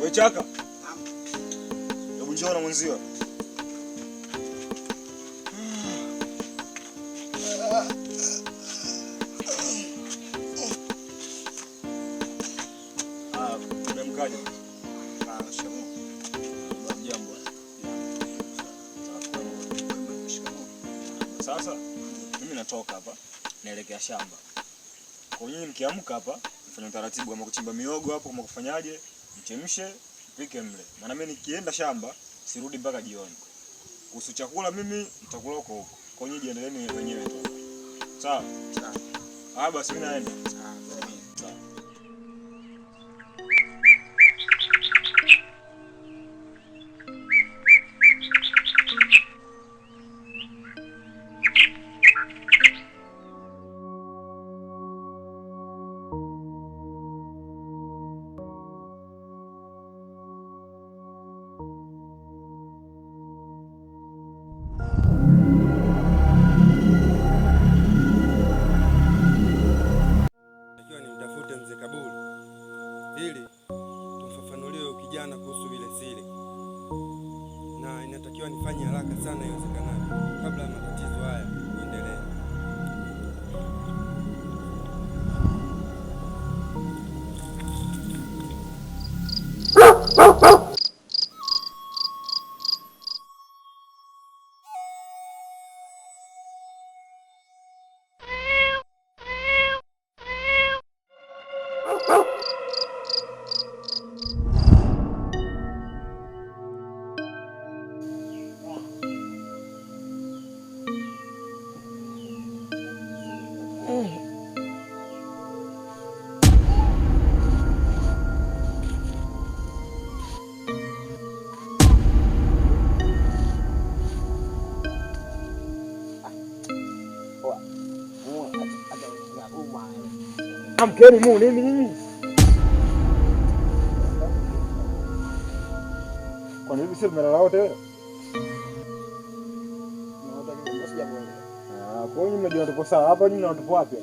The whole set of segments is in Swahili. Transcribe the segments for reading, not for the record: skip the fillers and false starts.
Wewe chaka. Hebu njoo na mwenzio. Umemkaje? Shikamoo. Jambo. Sasa mimi natoka hapa naelekea shamba. Kwa hiyo mkiamka hapa mfanye utaratibu kama kuchimba miogo hapo, kama kufanyaje, mchemshe, mpike mle. Maana mimi nikienda shamba sirudi mpaka jioni. Kuhusu chakula mimi nitakula huko. Kwa hiyo jiendeleeni wenyewe tu. Sawa? Sawa. Basi mimi naenda. ili tumfafanulie kijana kuhusu ile siri, na inatakiwa nifanye haraka sana iwezekanavyo kabla ya matatizo haya kuendelea. Amkeni mu nini? Kwa nini sisi tumelala wote? Kwa nini mnajua tupo sawa? Hapa nyinyi mnatupo wapi?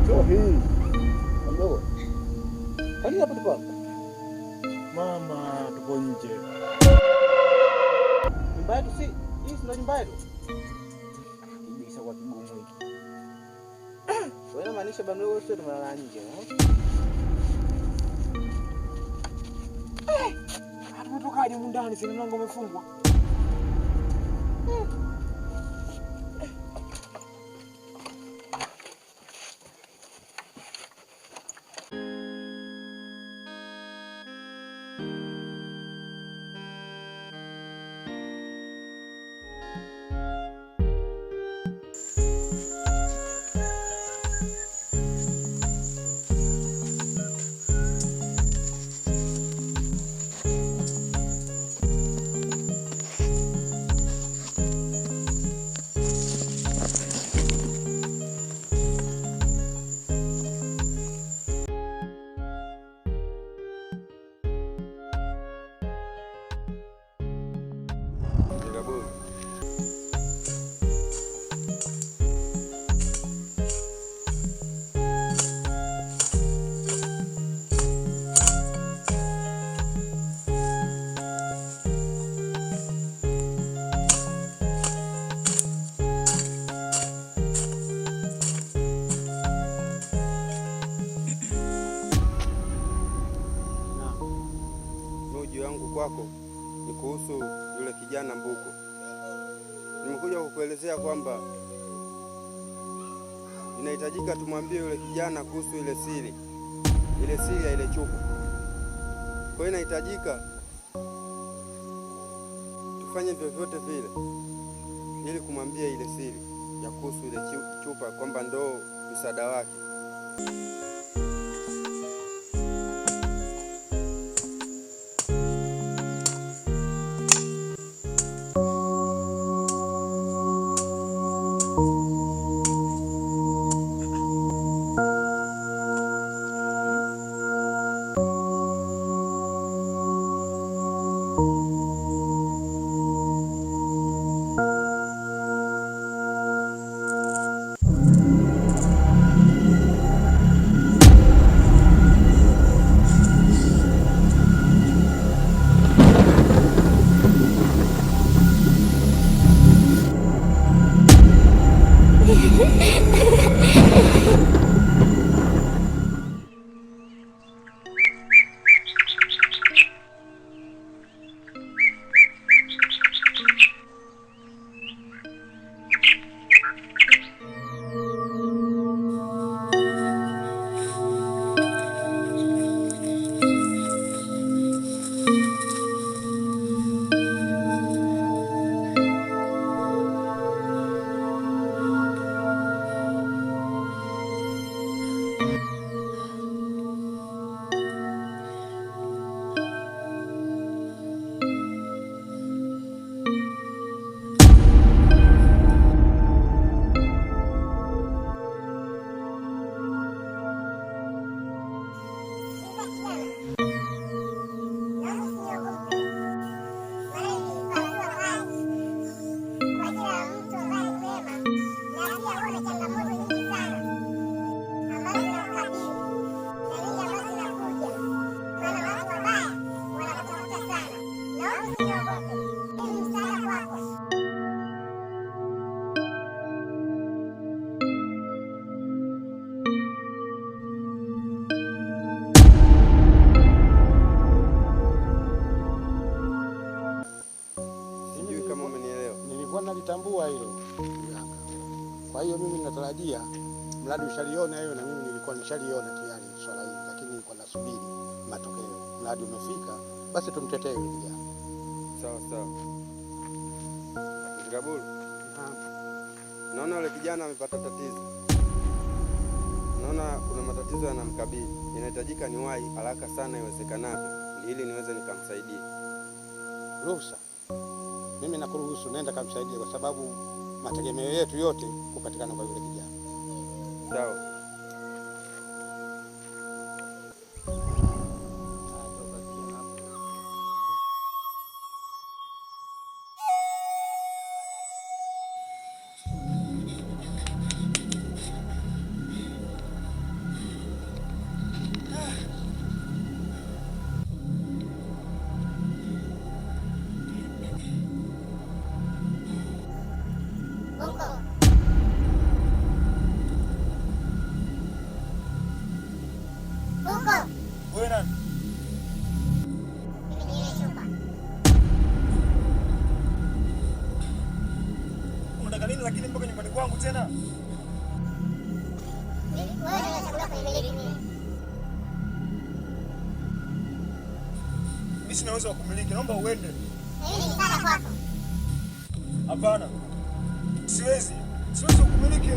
Sio hii. Ndio. Kwa nini hapa tupo hapa? Mama, tupo nje. Nyumba yetu si, hii ndio nyumba yetu. Kabisa kwa kigumu hiki. Wewe maanisha bado wewe sio tumelala nje, Tumetokaje huko ndani? Si mlango umefungwa. Kwako ni kuhusu yule kijana Mbuko. Nimekuja kukuelezea kwamba inahitajika tumwambie yule kijana kuhusu ile siri ya ile chupa. Kwa hiyo inahitajika tufanye vyovyote vile ili kumwambia ile siri ya kuhusu ile chupa kwamba ndo msaada wake. nalitambua hilo Mganga. Kwa hiyo mimi ninatarajia mradi ushaliona hiyo, na mimi nilikuwa nishaliona tayari swala hili, lakini nilikuwa nasubiri matokeo. Mradi umefika, basi tumtetee yule kijana. Sawa sawa. Ngabulu. Naona yule kijana amepata tatizo. Naona kuna matatizo yanamkabili. Inahitajika niwahi haraka sana iwezekanavyo ili niweze nikamsaidia. Ruhusa. Mimi nakuruhusu, nenda kamsaidie, kwa sababu mategemeo yetu yote kupatikana kwa yule kijana. Sawa. Unataka nini lakini mpaka nyumbani kwangu tena? Mimi sina uwezo wa kumiliki, naomba uende. Hapana. Siwezi kumiliki.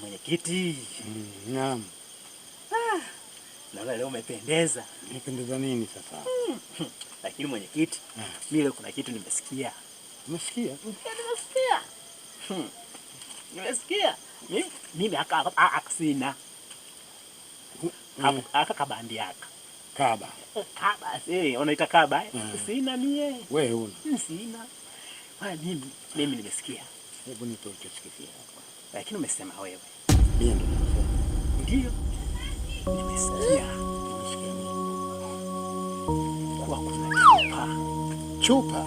Mwenyekiti. Naam. Naona leo umependeza. Umependeza nini sasa? Lakini mwenyekiti, mimi leo kuna kitu nimesikia. Umesikia? Nimesikia. Nimesikia. Mimi sina. Aka kabandi aka. Kaba. Kaba, unaita kaba? Sina mie. Wewe una? Sina. Mimi nimesikia. Hebu nipe ulichosikia. Lakini umesema wewe. Mimi ndo nasema. Ndio. Nimesikia. Kwa kuna chupa.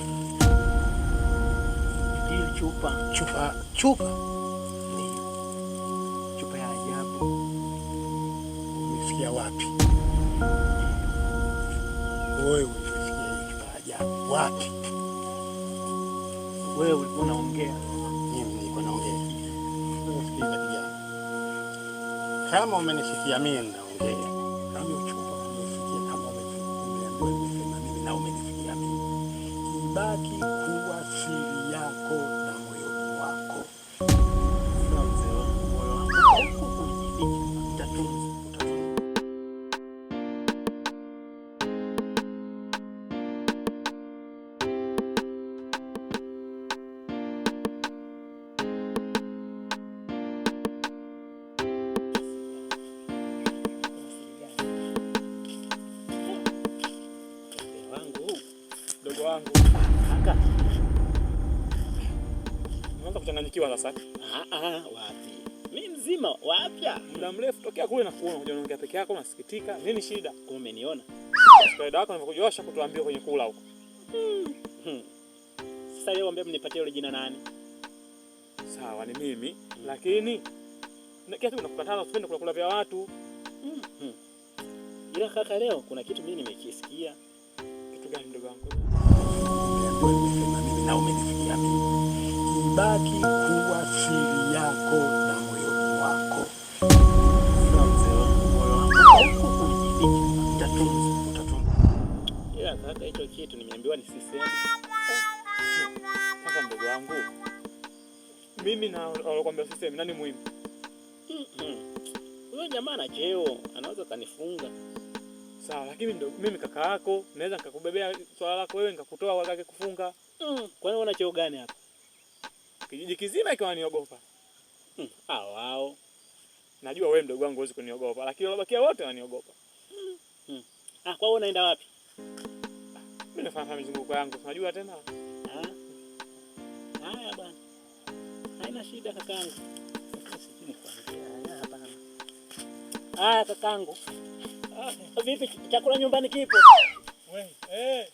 Ndio Chupa. Ndio. Chupa ya ajabu. Umesikia wapi? Wewe umesikia hiyo chupa ya ajabu wapi? Wewe ulikuwa unaongea. Mimi nilikuwa naongea. Sikiliza kijana. Kama umenisikia mimi naongea, kama chupa umesikia, kama umesema mimi na umenisikia mimi, ibaki kuwa siri yako na moyoni wako. Sawa mzee wangu, moyo wangu utatunza. Wangu. Kaka. Unaanza kuchanganyikiwa sasa. Wapi? Mimi mzima, wapya. Muda mrefu tokea kule na kuona unajua unaongea peke yako unasikitika. Nini shida? Kwa umeniona? Kaida yako nimekujosha kutuambia kwenye kula huko. Sasa leo ambia mnipatie yule jina nani? Sawa ni mimi, lakini Kila siku nakukataza usipende kula vya watu. Ila kaka, leo kuna kitu mimi nimekisikia. Kitu gani ndugu wangu? Mimi na umenifikia mimi. Ibaki kuwa siri yako na moyo wako. Sio mzee wangu, moyo wangu utatunza. Ila kaka, hicho kitu nimeambiwa nisiseme. Sasa ndugu wangu, mimi na walokuambia usiseme nani muhimu? Huyo jamaa ana cheo, anaweza kanifunga. Sawa, lakini mimi kaka yako, naweza nikakubebea swala lako wewe nikakutoa wakake kufunga. Kwani una cheo gani hapa? Kijiji kizima ikiwa niogopa. Wao. Najua wewe mdogo wangu huwezi kuniogopa, lakini walobakia wote wananiogopa. Kwa hiyo unaenda wapi? Mimi nafanya mizunguko yangu, unajua tena. Haya bwana. Haina shida kakangu. Hapana. Kakangu. Vipi chakula nyumbani kipo? Wewe,